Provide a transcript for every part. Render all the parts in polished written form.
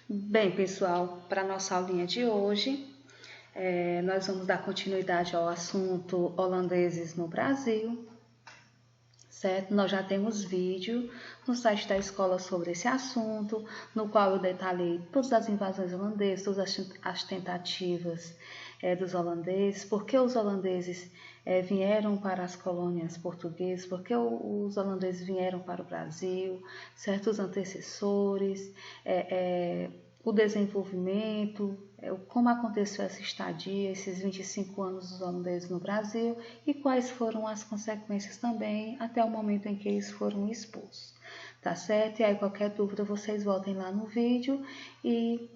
Bem, pessoal, para a nossa aulinha de hoje, nós vamos dar continuidade ao assunto holandeses no Brasil, certo? Nós já temos vídeo no site da escola sobre esse assunto, no qual eu detalhei todas as invasões holandesas, todas as tentativas dos holandeses, por que os holandeses vieram para as colônias portuguesas, por que os holandeses vieram para o Brasil, certos antecessores, o desenvolvimento, como aconteceu essa estadia, esses 25 anos dos holandeses no Brasil e quais foram as consequências também até o momento em que eles foram expulsos. Tá certo? E aí qualquer dúvida vocês voltem lá no vídeo e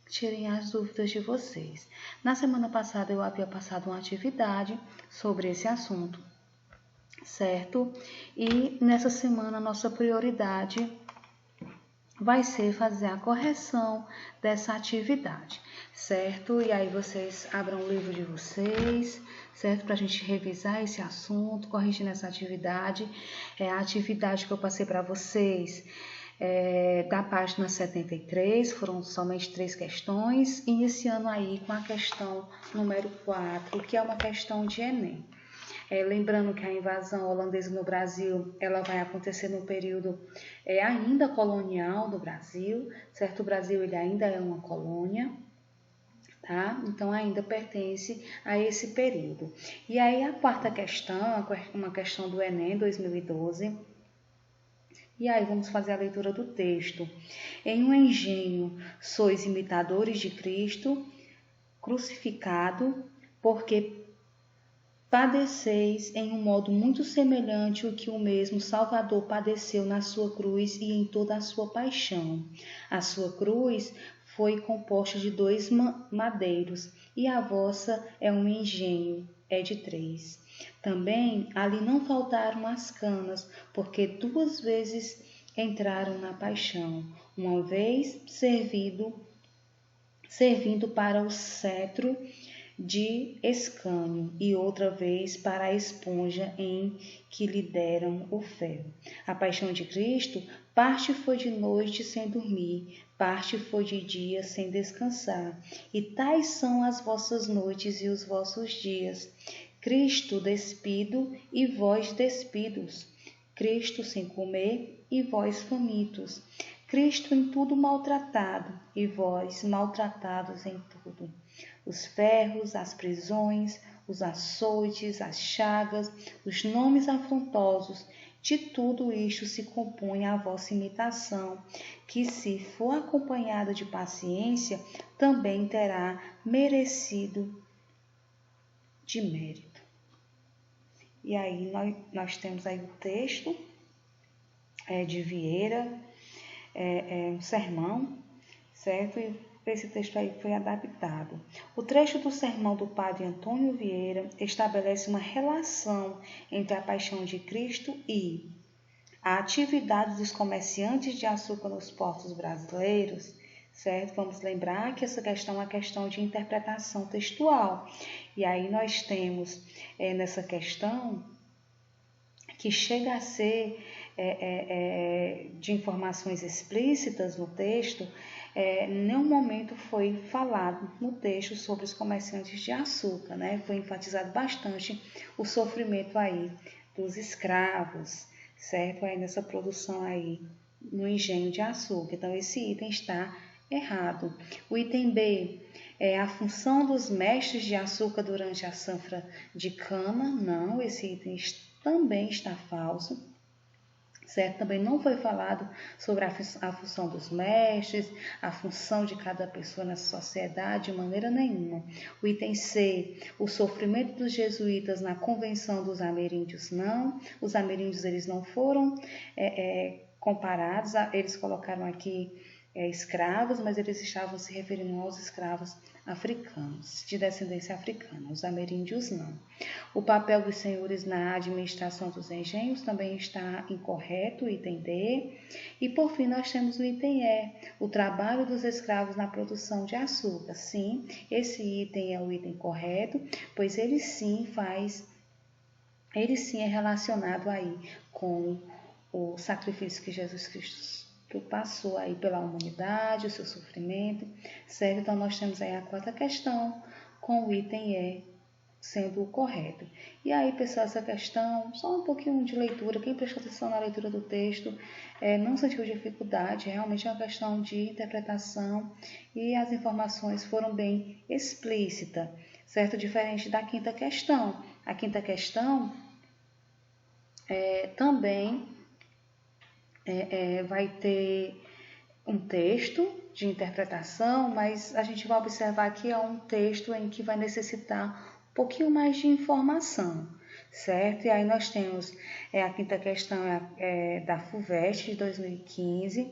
tirem as dúvidas de vocês. Na semana passada eu havia passado uma atividade sobre esse assunto, certo? E nessa semana a nossa prioridade vai ser fazer a correção dessa atividade, certo? E aí vocês abram o livro de vocês, certo? Para a gente revisar esse assunto, corrigindo essa atividade. A atividade que eu passei para vocês da página 73, foram somente 3 questões, iniciando aí com a questão número 4, que é uma questão de Enem. Lembrando que a invasão holandesa no Brasil, ela vai acontecer no período ainda colonial do Brasil, certo? O Brasil ele ainda é uma colônia, tá? Então ainda pertence a esse período. E aí a quarta questão, uma questão do Enem 2012. E aí vamos fazer a leitura do texto. Em um engenho sois imitadores de Cristo crucificado, porque padeceis em um modo muito semelhante o que o mesmo Salvador padeceu na sua cruz e em toda a sua paixão. A sua cruz foi composta de 2 madeiros, e a vossa é um engenho, é de 3. Também ali não faltaram as canas, porque 2 vezes entraram na paixão, uma vez servindo para o cetro de escânio e outra vez para a esponja em que lhe deram o ferro. A paixão de Cristo, parte foi de noite sem dormir, parte foi de dia sem descansar, e tais são as vossas noites e os vossos dias. Cristo despido e vós despidos, Cristo sem comer e vós famintos, Cristo em tudo maltratado e vós maltratados em tudo. Os ferros, as prisões, os açoites, as chagas, os nomes afrontosos, de tudo isto se compõe a vossa imitação, que se for acompanhada de paciência, também terá merecido de mérito. E aí nós temos aí o texto de Vieira, um sermão, certo? E esse texto aí foi adaptado. O trecho do sermão do padre Antônio Vieira estabelece uma relação entre a paixão de Cristo e a atividade dos comerciantes de açúcar nos portos brasileiros, certo? Vamos lembrar que essa questão é uma questão de interpretação textual. E aí nós temos nessa questão que chega a ser de informações explícitas no texto, em nenhum momento foi falado no texto sobre os comerciantes de açúcar, né? Foi enfatizado bastante o sofrimento aí dos escravos, certo? Aí nessa produção aí no engenho de açúcar. Então esse item está errado. O item B é a função dos mestres de açúcar durante a safra de cana. Não, esse item também está falso. Certo? Também não foi falado sobre a função dos mestres, a função de cada pessoa nessa sociedade, de maneira nenhuma. O item C, o sofrimento dos jesuítas na convenção dos ameríndios, não. Os ameríndios eles não foram comparados, eles colocaram aqui escravos, mas eles estavam se referindo aos escravos africanos, de descendência africana, os ameríndios não. O papel dos senhores na administração dos engenhos também está incorreto, item D. E por fim nós temos o item E, o trabalho dos escravos na produção de açúcar. Sim, esse item é o item correto, pois ele sim é relacionado aí com o sacrifício que Jesus Cristo que passou aí pela humanidade, o seu sofrimento, certo? Então, nós temos aí a quarta questão com o item E sendo o correto. E aí, pessoal, essa questão, só um pouquinho de leitura, quem prestou atenção na leitura do texto não sentiu dificuldade, realmente é uma questão de interpretação e as informações foram bem explícitas, certo? Diferente da quinta questão. A quinta questão também vai ter um texto de interpretação, mas a gente vai observar que é um texto em que vai necessitar um pouquinho mais de informação, certo? E aí nós temos a quinta questão da FUVEST de 2015.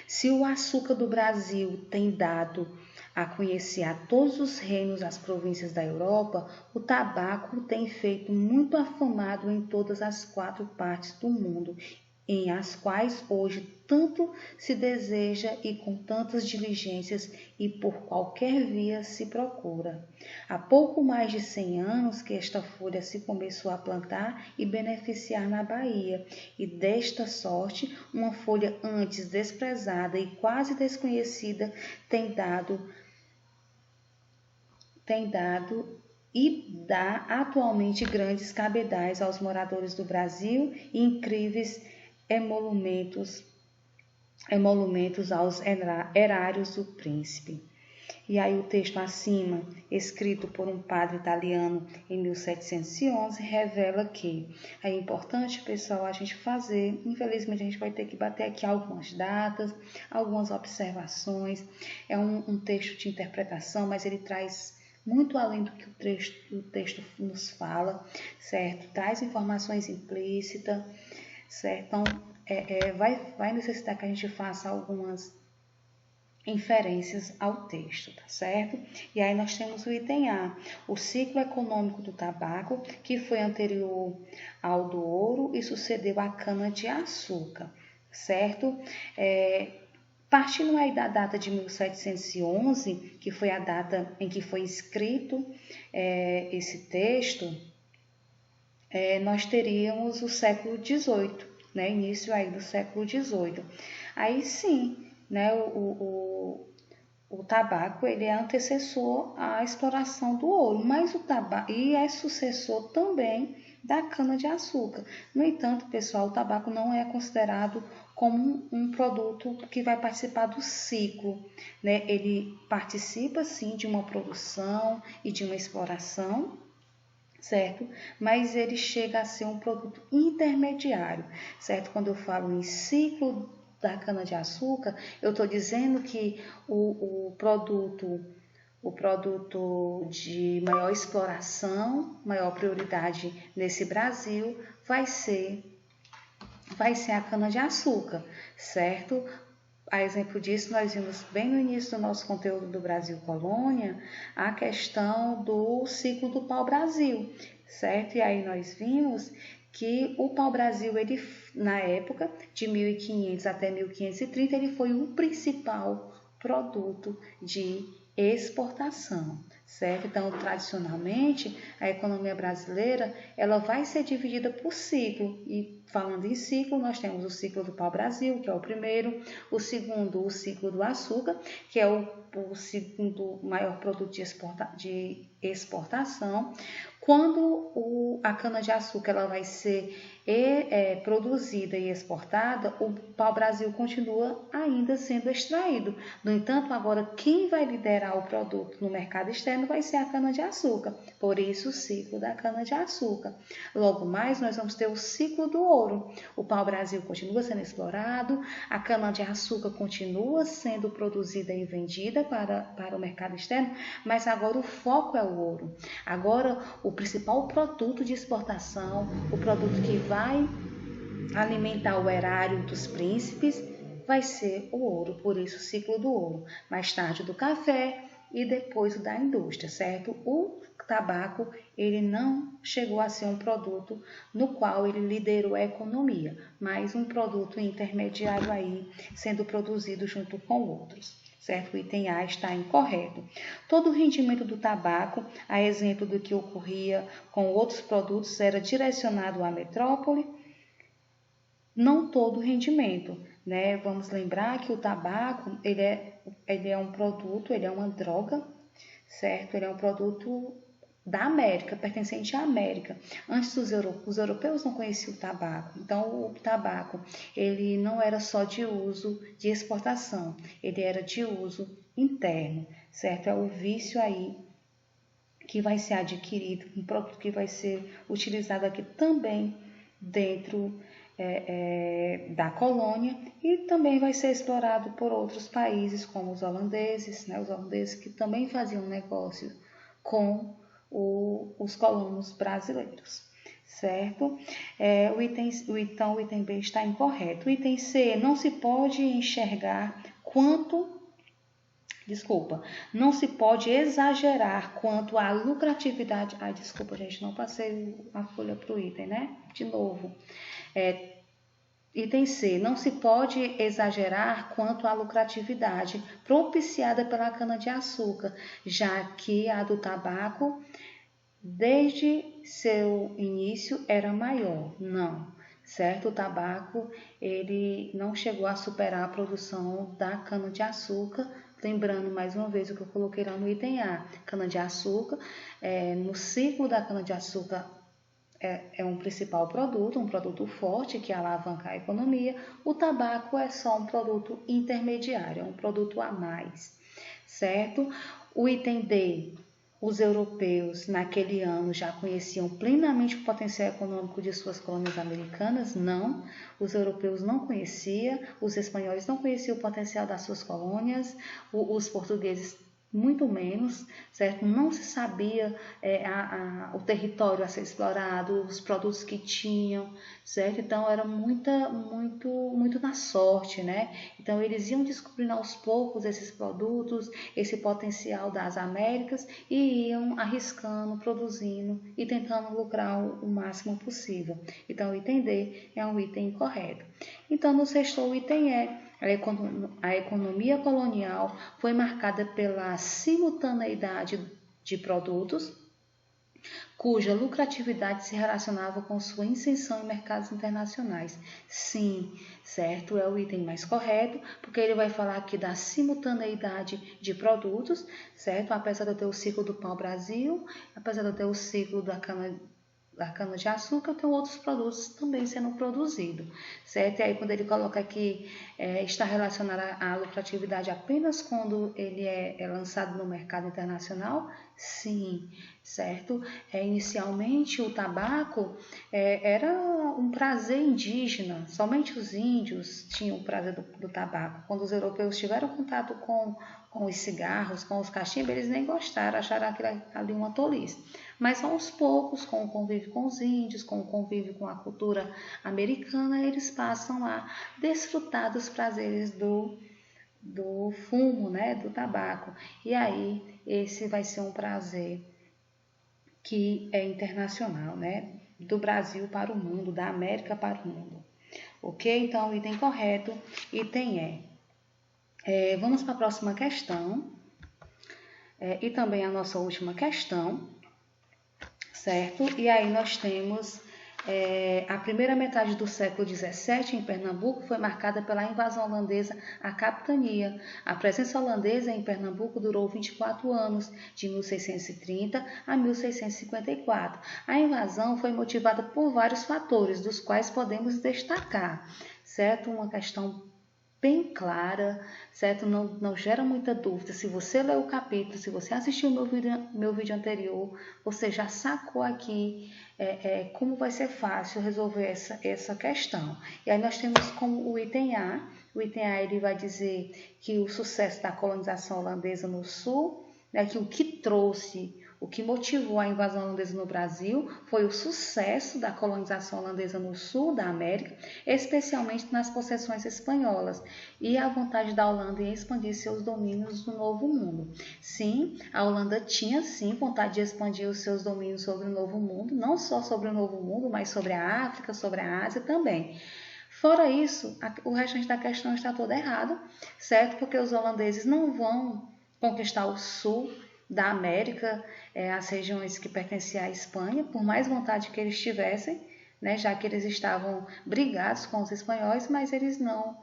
Se o açúcar do Brasil tem dado a conhecer a todos os reinos, as províncias da Europa, o tabaco tem feito muito afamado em todas as 4 partes do mundo, em as quais hoje tanto se deseja e com tantas diligências e por qualquer via se procura. Há pouco mais de 100 anos que esta folha se começou a plantar e beneficiar na Bahia, e desta sorte, uma folha antes desprezada e quase desconhecida tem dado e dá atualmente grandes cabedais aos moradores do Brasil e incríveis emolumentos aos erários do príncipe. E aí o texto acima, escrito por um padre italiano em 1711, revela que é importante, pessoal, a gente fazer, infelizmente a gente vai ter que bater aqui algumas datas, algumas observações, é um texto de interpretação, mas ele traz muito além do que o texto nos fala, certo? Traz informações implícitas, certo? Então, vai necessitar que a gente faça algumas inferências ao texto, tá certo? E aí nós temos o item A, o ciclo econômico do tabaco, que foi anterior ao do ouro e sucedeu à cana-de-açúcar, certo? Partindo aí da data de 1711, que foi a data em que foi escrito esse texto, nós teríamos o século XVIII, né? Início aí do século XVIII. Aí sim, né? O tabaco ele é antecessor à exploração do ouro, mas o tabaco e é sucessor também da cana-de-açúcar. No entanto, pessoal, o tabaco não é considerado como um produto que vai participar do ciclo, né? Ele participa sim de uma produção e de uma exploração, certo? Mas ele chega a ser um produto intermediário, certo? Quando eu falo em ciclo da cana-de-açúcar, eu estou dizendo que o produto de maior exploração, maior prioridade nesse Brasil vai ser a cana-de-açúcar, certo? A exemplo disso, nós vimos bem no início do nosso conteúdo do Brasil Colônia, a questão do ciclo do pau-brasil, certo? E aí nós vimos que o pau-brasil, ele, na época de 1500 até 1530, ele foi o principal produto de exportação, certo? Então, tradicionalmente, a economia brasileira, ela vai ser dividida por ciclo. E falando em ciclo, nós temos o ciclo do pau-brasil, que é o primeiro, o segundo, o ciclo do açúcar, que é o segundo maior produto de exportação. Quando a cana-de-açúcar ela vai ser produzida e exportada, o pau-brasil continua ainda sendo extraído. No entanto, agora quem vai liderar o produto no mercado externo vai ser a cana-de-açúcar. Por isso, o ciclo da cana-de-açúcar. Logo mais, nós vamos ter o ciclo do ouro. O pau-brasil continua sendo explorado, a cana-de-açúcar continua sendo produzida e vendida para o mercado externo, mas agora o foco é o ouro. Agora, o principal produto de exportação, o produto que vai alimentar o erário dos príncipes, vai ser o ouro, por isso o ciclo do ouro. Mais tarde do café e depois o da indústria, certo? O tabaco, ele não chegou a ser um produto no qual ele liderou a economia, mas um produto intermediário aí, sendo produzido junto com outros. Certo? O item A está incorreto. Todo o rendimento do tabaco, a exemplo do que ocorria com outros produtos, era direcionado à metrópole, não todo o rendimento, né? Vamos lembrar que o tabaco, ele é um produto, ele é uma droga, certo? Ele é um produto da América, pertencente à América. Antes os europeus não conheciam o tabaco, então o tabaco ele não era só de uso de exportação, ele era de uso interno, certo? É o vício aí que vai ser adquirido, um produto que vai ser utilizado aqui também dentro da colônia e também vai ser explorado por outros países como os holandeses, né? Os holandeses que também faziam negócio com os colonos brasileiros, certo? Então, o item B está incorreto. O item C, não se pode enxergar não se pode exagerar quanto à lucratividade. Ai, desculpa, gente, não passei a folha para o item, né? De novo. Item C, não se pode exagerar quanto à lucratividade propiciada pela cana-de-açúcar, já que a do tabaco, desde seu início, era maior. Não, certo? O tabaco, ele não chegou a superar a produção da cana-de-açúcar. Lembrando mais uma vez o que eu coloquei lá no item A, cana-de-açúcar, no ciclo da cana-de-açúcar é um principal produto, um produto forte que alavanca a economia. O tabaco é só um produto intermediário, é um produto a mais, certo? O item D, os europeus naquele ano já conheciam plenamente o potencial econômico de suas colônias americanas? Não, os europeus não conheciam, os espanhóis não conheciam o potencial das suas colônias, os portugueses muito menos, certo? Não se sabia o território a ser explorado, os produtos que tinham, certo? Então era muito na sorte, né? Então eles iam descobrindo aos poucos esses produtos, esse potencial das Américas e iam arriscando, produzindo e tentando lucrar o máximo possível. Então o item D é um item incorreto. Então nos restou o item E. A economia colonial foi marcada pela simultaneidade de produtos, cuja lucratividade se relacionava com sua inserção em mercados internacionais. Sim, certo? É o item mais correto, porque ele vai falar aqui da simultaneidade de produtos, certo? Apesar de eu ter o ciclo do pau-brasil, apesar de eu ter o ciclo da cana-de-açúcar, tem outros produtos também sendo produzidos, certo? E aí quando ele coloca aqui, está relacionado à lucratividade apenas quando ele é lançado no mercado internacional? Sim, certo? Inicialmente o tabaco era um prazer indígena, somente os índios tinham o prazer do tabaco. Quando os europeus tiveram contato com os cigarros, com os cachimbos, eles nem gostaram, acharam aquilo ali uma tolice. Mas aos poucos, com o convívio com os índios, com o convívio com a cultura americana, eles passam a desfrutar dos prazeres do fumo, né, do tabaco. E aí, esse vai ser um prazer que é internacional, né, do Brasil para o mundo, da América para o mundo. Ok? Então, o item correto, item E. Vamos para a próxima questão. E também a nossa última questão, certo? E aí nós temos a primeira metade do século XVII em Pernambuco foi marcada pela invasão holandesa à capitania. A presença holandesa em Pernambuco durou 24 anos, de 1630 a 1654. A invasão foi motivada por vários fatores, dos quais podemos destacar, certo? Uma questão bem clara, certo? Não gera muita dúvida. Se você leu o capítulo, se você assistiu meu vídeo anterior, você já sacou aqui como vai ser fácil resolver essa questão. E aí nós temos como o item A. O item A ele vai dizer que o sucesso da colonização holandesa no sul, né, que o que motivou a invasão holandesa no Brasil foi o sucesso da colonização holandesa no sul da América, especialmente nas possessões espanholas, e a vontade da Holanda em expandir seus domínios no Novo Mundo. Sim, a Holanda tinha sim vontade de expandir os seus domínios sobre o Novo Mundo, não só sobre o Novo Mundo, mas sobre a África, sobre a Ásia também. Fora isso, o restante da questão está todo errado, certo? Porque os holandeses não vão conquistar o sul da América, as regiões que pertenciam à Espanha, por mais vontade que eles tivessem, né, já que eles estavam brigados com os espanhóis, mas eles não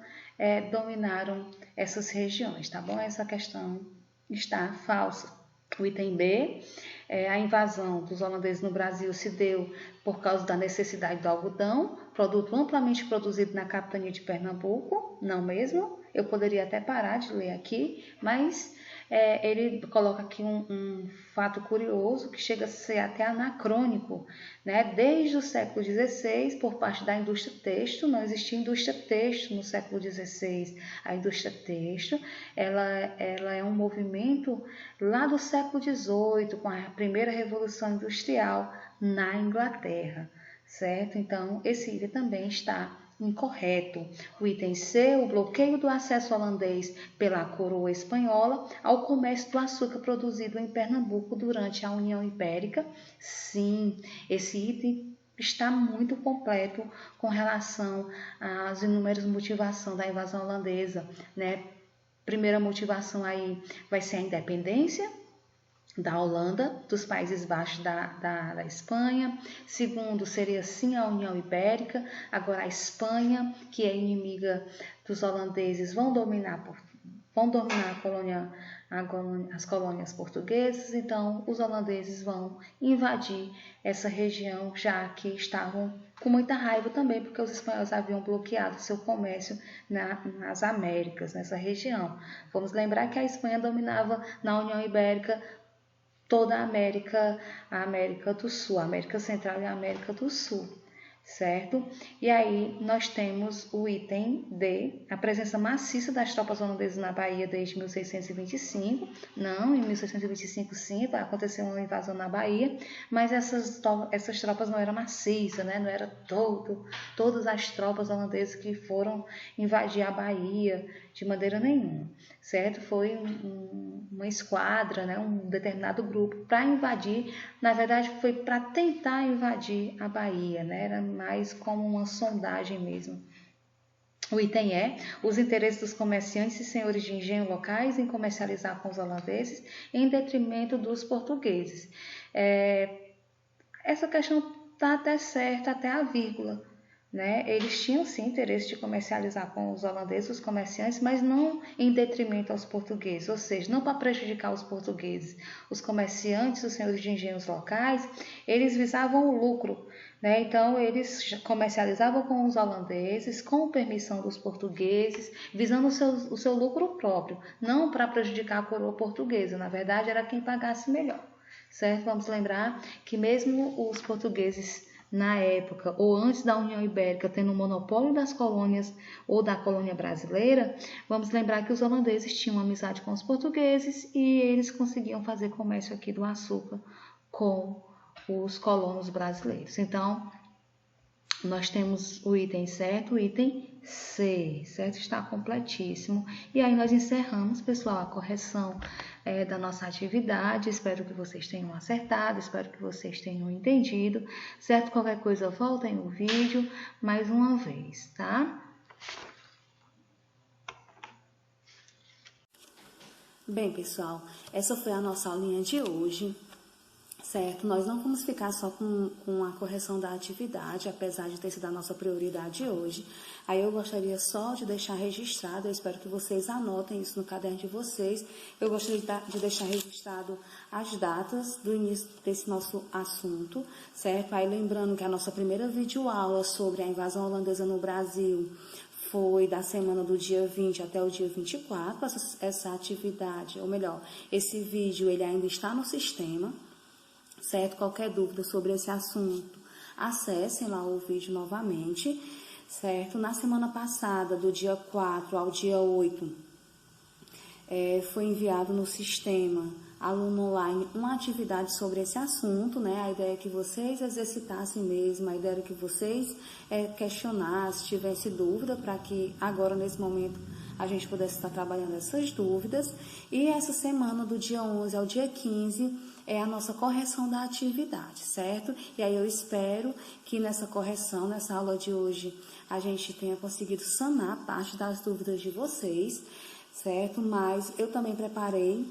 dominaram essas regiões, tá bom? Essa questão está falsa. O item B, a invasão dos holandeses no Brasil se deu por causa da necessidade do algodão, produto amplamente produzido na capitania de Pernambuco, não mesmo? Eu poderia até parar de ler aqui, mas ele coloca aqui um fato curioso que chega a ser até anacrônico, né? Desde o século XVI, por parte da indústria têxtil, não existia indústria têxtil no século XVI. A indústria têxtil, ela é um movimento lá do século XVIII, com a primeira revolução industrial na Inglaterra, certo? Então, esse item também está incorreto. O item C, o bloqueio do acesso holandês pela coroa espanhola ao comércio do açúcar produzido em Pernambuco durante a União Ibérica. Sim, esse item está muito completo com relação às inúmeras motivações da invasão holandesa, né? Primeira motivação aí vai ser a independência da Holanda, dos Países Baixos da Espanha. Segundo, seria sim a União Ibérica. Agora a Espanha, que é inimiga dos holandeses, vão dominar as colônias portuguesas. Então, os holandeses vão invadir essa região, já que estavam com muita raiva também, porque os espanhóis haviam bloqueado seu comércio nas Américas, nessa região. Vamos lembrar que a Espanha dominava na União Ibérica toda a América do Sul, a América Central e a América do Sul, certo? E aí nós temos o item D, a presença maciça das tropas holandesas na Bahia desde 1625. Não, em 1625 sim, vai acontecer uma invasão na Bahia, mas essas tropas não eram maciças, né? Não era todas as tropas holandesas que foram invadir a Bahia de maneira nenhuma, certo? Foi uma esquadra, né? Um determinado grupo para invadir, na verdade foi para tentar invadir a Bahia, né? Era mais como uma sondagem mesmo. O item E, os interesses dos comerciantes e senhores de engenho locais em comercializar com os holandeses em detrimento dos portugueses. Essa questão está até certa, até a vírgula, né? Eles tinham sim interesse de comercializar com os holandeses, os comerciantes, mas não em detrimento aos portugueses, ou seja, não para prejudicar os portugueses. Os comerciantes, os senhores de engenhos locais, eles visavam o lucro, né? Então eles comercializavam com os holandeses, com permissão dos portugueses, visando o seu lucro próprio, não para prejudicar a coroa portuguesa. Na verdade, era quem pagasse melhor, certo? Vamos lembrar que mesmo os portugueses na época ou antes da União Ibérica tendo o monopólio das colônias ou da colônia brasileira, vamos lembrar que os holandeses tinham amizade com os portugueses e eles conseguiam fazer comércio aqui do açúcar com os colonos brasileiros. Então, nós temos o item certo, o item C, certo? Está completíssimo. E aí nós encerramos, pessoal, a correção da nossa atividade. Espero que vocês tenham acertado, espero que vocês tenham entendido, certo? Qualquer coisa, voltem no vídeo mais uma vez, tá? Bem, pessoal, essa foi a nossa aulinha de hoje. Certo, nós não vamos ficar só com a correção da atividade, apesar de ter sido a nossa prioridade hoje. Aí eu gostaria só de deixar registrado, eu espero que vocês anotem isso no caderno de vocês. Eu gostaria de deixar registrado as datas do início desse nosso assunto, certo? Aí lembrando que a nossa primeira videoaula sobre a invasão holandesa no Brasil foi da semana do dia 20 até o dia 24. Essa atividade, ou melhor, esse vídeo ele ainda está no sistema. Certo? Qualquer dúvida sobre esse assunto, acessem lá o vídeo novamente, certo? Na semana passada, do dia 4 ao dia 8, foi enviado no sistema Aluno Online uma atividade sobre esse assunto, né? A ideia é que vocês exercitassem mesmo, a ideia é que vocês questionassem, tivessem dúvida, para que agora, nesse momento, a gente pudesse estar trabalhando essas dúvidas. E essa semana, do dia 11 ao dia 15, é a nossa correção da atividade, certo? E aí eu espero que nessa correção, nessa aula de hoje, a gente tenha conseguido sanar parte das dúvidas de vocês, certo? Mas eu também preparei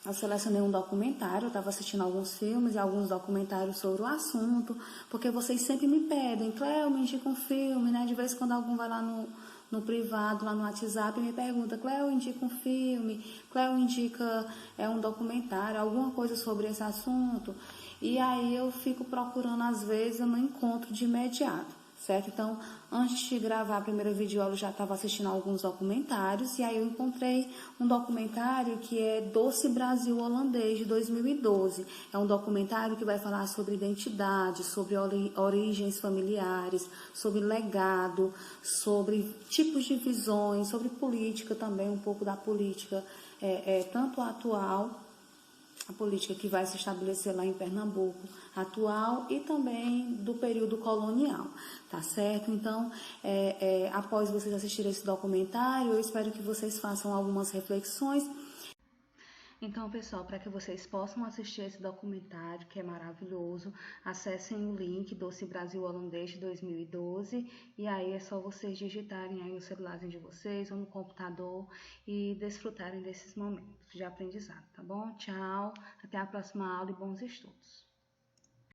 Eu selecionei um documentário, eu estava assistindo alguns filmes e alguns documentários sobre o assunto, porque vocês sempre me pedem, Cleo, me indica um filme, né? De vez em quando algum vai lá no privado, lá no WhatsApp, e me pergunta, Cleo, indica um filme, Cleo indica um documentário, alguma coisa sobre esse assunto. E aí eu fico procurando, às vezes, eu não encontro de imediato. Certo? Então, antes de gravar a primeira videoaula, eu já estava assistindo alguns documentários e aí eu encontrei um documentário que é Doce Brasil Holandês, de 2012. É um documentário que vai falar sobre identidade, sobre origens familiares, sobre legado, sobre tipos de visões, sobre política também, um pouco da política, tanto atual, a política que vai se estabelecer lá em Pernambuco, atual e também do período colonial, tá certo? Então, após vocês assistirem esse documentário, eu espero que vocês façam algumas reflexões. Então, pessoal, para que vocês possam assistir esse documentário, que é maravilhoso, acessem o link Doce Brasil Holandês de 2012 e aí é só vocês digitarem aí no celularzinho de vocês ou no computador e desfrutarem desses momentos de aprendizado, tá bom? Tchau, até a próxima aula e bons estudos.